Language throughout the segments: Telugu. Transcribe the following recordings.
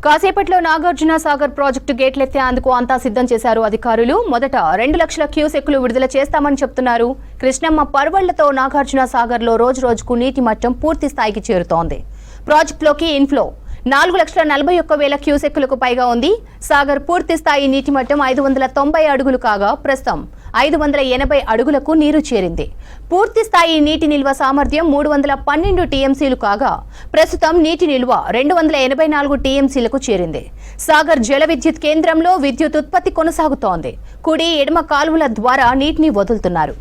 కాసేపట్లో నాగార్జున సాగర్ ప్రాజెక్టు గేట్లెత్తేందుకు అంతా సిద్ధం చేశారు అధికారులు. మొదట 2 లక్షల క్యూసెక్కులు విడుదల చేస్తామని చెప్తున్నారు. కృష్ణమ్మ పర్వళ్లతో నాగార్జున సాగర్లో రోజురోజుకు నీటి మట్టం పూర్తి స్థాయికి చేరుతోంది. ప్రాజెక్టులోకి ఇన్ఫ్లో 4,41,000 క్యూసెక్కులకు పైగా ఉంది. సాగర్ పూర్తి స్థాయి నీటి మట్టం 590 అడుగులు కాగా ప్రస్తుతం 580 అడుగులకు నీరు చేరింది. పూర్తి స్థాయి నీటి నిల్వ సామర్థ్యం 312 టీఎంసీలు కాగా ప్రస్తుతం నీటి నిల్వ 284 టీఎంసీలకు చేరింది. సాగర్ జల విద్యుత్ కేంద్రంలో విద్యుత్ ఉత్పత్తి కొనసాగుతోంది. కుడి ఎడమ కాలువల ద్వారా నీటిని వదులుతున్నారు.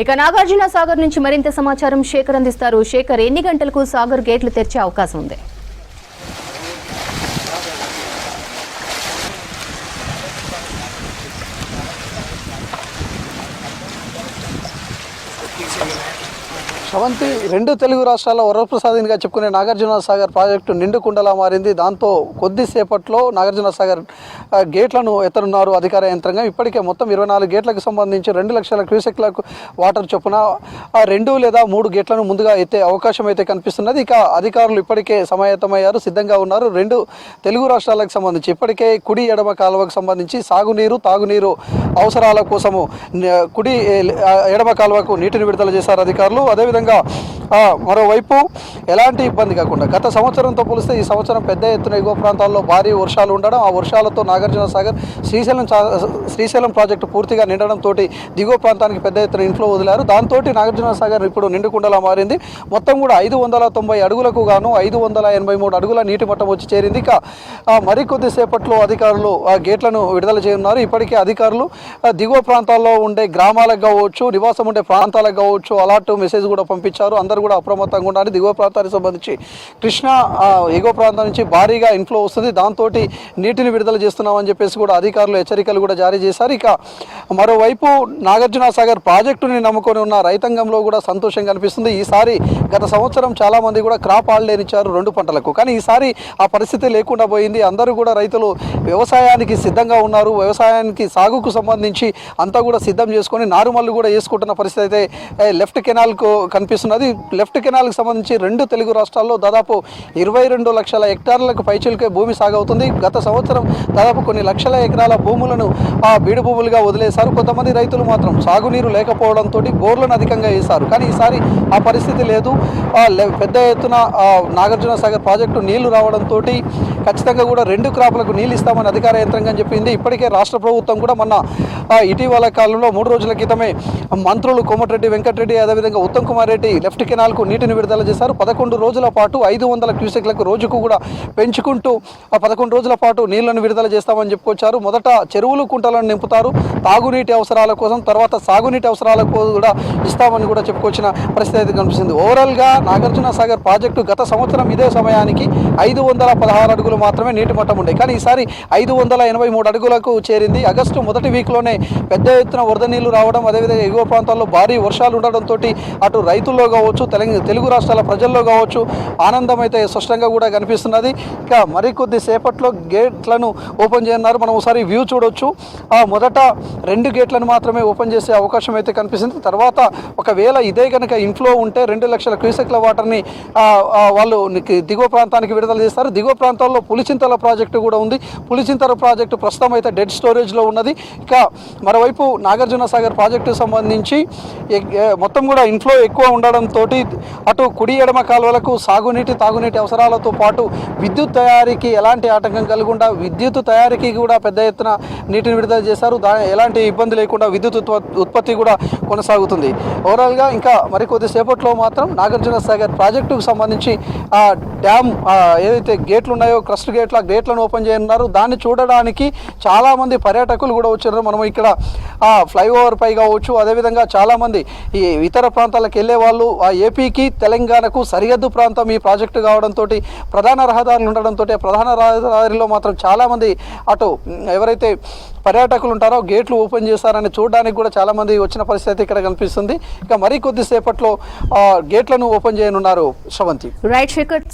ఇక నాగార్జున సాగర్ నుంచి మరింత సమాచారం శేఖర్ అందిస్తారు. శేఖర్, ఎన్ని గంటలకు సాగర్ గేట్లు తెరిచే అవకాశం ఉంది? శ్రవంతి, 2 తెలుగు రాష్ట్రాల్లో వరప్రసాదినిగా చెప్పుకునే నాగార్జున సాగర్ ప్రాజెక్టు నిండు కుండలా మారింది. దాంతో కొద్దిసేపట్లో నాగార్జున సాగర్ గేట్లను ఎత్తనున్నారు అధికార యంత్రాంగం. ఇప్పటికే మొత్తం 24 గేట్లకు సంబంధించి 2 లక్షల క్యూసెక్లకు వాటర్ చొప్పున 2 లేదా 3 గేట్లను ముందుగా ఎత్తే అవకాశం అయితే కనిపిస్తున్నది. ఇక అధికారులు ఇప్పటికే సమాయత్తమయ్యారు, సిద్ధంగా ఉన్నారు. 2 తెలుగు రాష్ట్రాలకు సంబంధించి ఇప్పటికే కుడి ఎడమ కాలువకు సంబంధించి సాగునీరు తాగునీరు అవసరాల కోసము కుడి ఎడమ కాలువకు నీటిని విడుదల చేశారు అధికారులు. అదేవిధంగా మరోవైపు ఎలాంటి ఇబ్బంది కాకుండా గత సంవత్సరంతో పోలిస్తే ఈ సంవత్సరం పెద్ద ఎత్తున ఎగువ ప్రాంతాల్లో భారీ వర్షాలు ఉండడం, ఆ వర్షాలతో నాగార్జున సాగర్ శ్రీశైలం ప్రాజెక్టు పూర్తిగా నిండడంతో దిగువ ప్రాంతానికి పెద్ద ఎత్తున ఇన్ఫ్లో వదిలారు. దాంతో నాగార్జున సాగర్ ఇప్పుడు నిండుకుండలా మారింది. మొత్తం కూడా 590 అడుగులకు గాను 583 అడుగుల నీటి మట్టం వచ్చి చేరింది. ఇక మరికొద్ది సేపట్లో అధికారులు ఆ గేట్లను విడుదల చేయనున్నారు. ఇప్పటికే అధికారులు దిగువ ప్రాంతాల్లో ఉండే గ్రామాలకు కావచ్చు, నివాసం ఉండే ప్రాంతాలకు కావచ్చు అలర్ట్ మెసేజ్ కూడా పంపించారు. అందరూ కూడా అప్రమత్తంగా ఉండాలి. దిగువ ప్రాంతానికి సంబంధించి కృష్ణా ఎగువ ప్రాంతం నుంచి భారీగా ఇన్ఫ్లో వస్తుంది. దాంతో నీటిని విడుదల చేస్తున్నామని చెప్పేసి కూడా అధికారులు హెచ్చరికలు కూడా జారీ చేశారు. ఇక మరోవైపు నాగార్జున సాగర్ ప్రాజెక్టుని నమ్ముకొని ఉన్న రైతాంగంలో కూడా సంతోషం కనిపిస్తుంది. ఈసారి గత సంవత్సరం చాలామంది కూడా క్రాప్ హాలిడేని ఇచ్చారు 2 పంటలకు, కానీ ఈసారి ఆ పరిస్థితి లేకుండా పోయింది. అందరూ కూడా రైతులు వ్యవసాయానికి సిద్ధంగా ఉన్నారు. వ్యవసాయానికి సాగుకు సంబంధించి అంతా కూడా సిద్ధం చేసుకొని నారుమల్లు కూడా వేసుకుంటున్న పరిస్థితి అయితే లెఫ్ట్ కెనాల్కు కనిపిస్తున్నది. లెఫ్ట్ కెనాల్కి సంబంధించి 2 తెలుగు రాష్ట్రాల్లో దాదాపు 22 లక్షల హెక్టార్లకు పైచిలుకే భూమి సాగవుతుంది. గత సంవత్సరం దాదాపు కొన్ని లక్షల ఎకరాల భూములను బీడు భూములుగా వదిలేశారు. కొంతమంది రైతులు మాత్రం సాగునీరు లేకపోవడంతో బోర్లను అధికంగా వేశారు, కానీ ఈసారి ఆ పరిస్థితి లేదు. పెద్ద ఎత్తున నాగార్జున సాగర్ ప్రాజెక్టు నీళ్లు రావడంతో ఖచ్చితంగా కూడా 2 క్రాపులకు నీళ్ళు ఇస్తామని అధికార యంత్రాంగం చెప్పింది. ఇప్పటికే రాష్ట్ర ప్రభుత్వం కూడా మొన్న ఇటీవల కాలంలో 3 రోజుల క్రితమే మంత్రులు కోమటిరెడ్డి వెంకటరెడ్డి అదేవిధంగా ఉత్తమ్ కుమార్ రెడ్డి లెఫ్ట్ కెనాల్కు నీటిని విడుదల చేశారు. 11 రోజుల పాటు 500 క్యూసెక్లకు రోజుకు కూడా పెంచుకుంటూ 11 రోజుల పాటు నీళ్లను విడుదల చేస్తామని చెప్పుకొచ్చారు. మొదట చెరువులు కుంటలను నింపుతారు తాగునీటి అవసరాల కోసం, తర్వాత సాగునీటి అవసరాలకు కూడా ఇస్తామని కూడా చెప్పుకొచ్చిన పరిస్థితి అయితే కనిపిస్తుంది. ఓవరాల్గా నాగార్జున సాగర్ ప్రాజెక్టు గత సంవత్సరం ఇదే సమయానికి 516 అడుగులు మాత్రమే నీటి మట్టం ఉండే, కానీ ఈసారి 583 అడుగులకు చేరింది. ఆగస్టు మొదటి వీక్లోనే పెద్ద ఎత్తున వరద నీళ్లు రావడం, అదేవిధంగా ఎగువ ప్రాంతాల్లో భారీ వర్షాలు ఉండడంతో అటు రైతుల్లో కావచ్చు తెలుగు రాష్ట్రాల ప్రజల్లో కావచ్చు ఆనందం అయితే స్పష్టంగా కూడా కనిపిస్తున్నది. ఇక మరికొద్ది సేపట్లో గేట్లను ఓపెన్ చేయనున్నారు. మనం ఒకసారి వ్యూ చూడొచ్చు. మొదట 2 గేట్లను మాత్రమే ఓపెన్ చేసే అవకాశం అయితే కనిపిస్తుంది. తర్వాత ఒకవేళ ఇదే కనుక ఇన్ఫ్లో ఉంటే 2 లక్షల క్యూసెక్ల వాటర్ని వాళ్ళు దిగువ ప్రాంతానికి విడుదల చేస్తారు. దిగువ ప్రాంతాల్లో పులిచింతల ప్రాజెక్టు కూడా ఉంది. పులిచింతల ప్రాజెక్టు ప్రస్తుతం అయితే డెడ్ స్టోరేజ్లో ఉన్నది. ఇక మరోవైపు నాగార్జున సాగర్ ప్రాజెక్టుకు సంబంధించి మొత్తం కూడా ఇన్ఫ్లో ఎక్కువ ఉండడంతో అటు కుడి ఎడమ కాలువలకు సాగునీటి తాగునీటి అవసరాలతో పాటు విద్యుత్ తయారీకి ఎలాంటి ఆటంకం కలగకుండా విద్యుత్ తయారీకి కూడా పెద్ద ఎత్తున నీటిని విడుదల చేశారు. ఎలాంటి ఇబ్బంది లేకుండా విద్యుత్ ఉత్పత్తి కూడా కొనసాగుతుంది. ఓవరాల్గా ఇంకా మరికొద్ది సేపట్లో మాత్రం నాగార్జున సాగర్ ప్రాజెక్టుకు సంబంధించి ఆ డ్యామ్ ఏదైతే గేట్లు ఉన్నాయో క్రస్ట్ గేట్లను ఓపెన్ చేయనున్నారు. దాన్ని చూడడానికి చాలామంది పర్యాటకులు కూడా వచ్చారు. మనం ఇక్కడ ఫ్లైఓవర్ పై కావచ్చు, అదేవిధంగా చాలామంది ఈ ఇతర ప్రాంతాలకు వెళ్ళే వాళ్ళు ఏపీకి తెలంగాణకు సరిహద్దు ప్రాంతం ఈ ప్రాజెక్టు కావడంతో ప్రధాన రహదారులు ఉండడంతో ప్రధాన రహదారిలో మాత్రం చాలామంది అటు ఎవరైతే పర్యాటకులు ఉంటారో గేట్లు ఓపెన్ చేస్తారని చూడడానికి కూడా చాలామంది వచ్చిన పరిస్థితి ఇక్కడ కనిపిస్తుంది. ఇక మరికొద్ది సేపట్లో గేట్లను ఓపెన్ చేయనున్నారు శ్రవంతి. రైట్ శేఖర్.